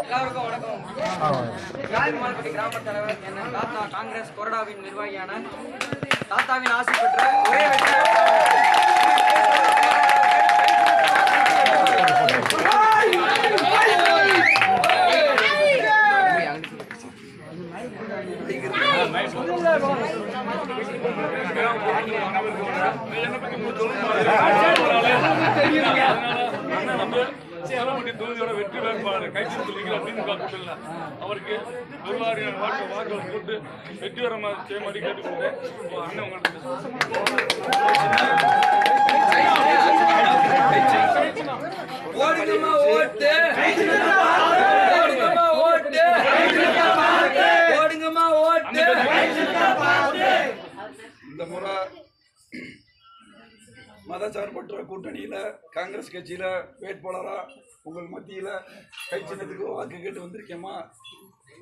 எல்லாருக்கும் வணக்கம். காயமால்பட்டி கிராம தலைவர் என்ன தாத்தா காங்கிரஸ் கொறடாவின் நிர்வாகியான தாத்தாவின் ஆசை பெற்ற ஒரே வெற்றி வேட்பாளர் கைது சொல்லிக்கிறோம் அப்படின்னு அவருக்கு பொருளாதார வாக்குகள் போட்டு வெற்றி வர செய்ய மாதிரி கேட்டுக்கொண்டு அண்ணன் உங்களுக்கு இந்த முறை மதசார்பற்ற கூட்டணியில் காங்கிரஸ் கட்சியில் வேட்பாளராக உங்கள் மத்தியில் கை சின்னத்துக்கு வாக்கு கேட்டு வந்திருக்கேம்மா.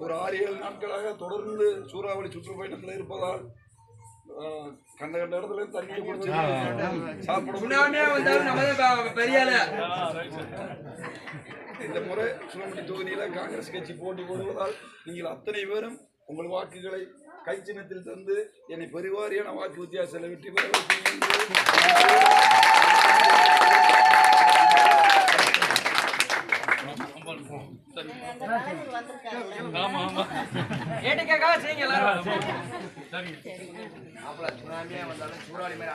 ஒரு 6-7 நாட்களாக தொடர்ந்து சூறாவளி சுற்றுப்பயணத்தில் இருப்பதால் கண்ட இடத்துல தண்ணியை குடிச்சு இந்த முறை சுலமணி தொகுதியில் காங்கிரஸ் கட்சி போட்டி போடுவதால் நீங்கள் அத்தனை பேரும் உங்கள் வாக்குகளை கை சின்னத்தில் தந்து என்னை பெருவாரியான வாக்கு வித்தியாசத்தில் வெற்றி பெற சூறாவளி மாதிரி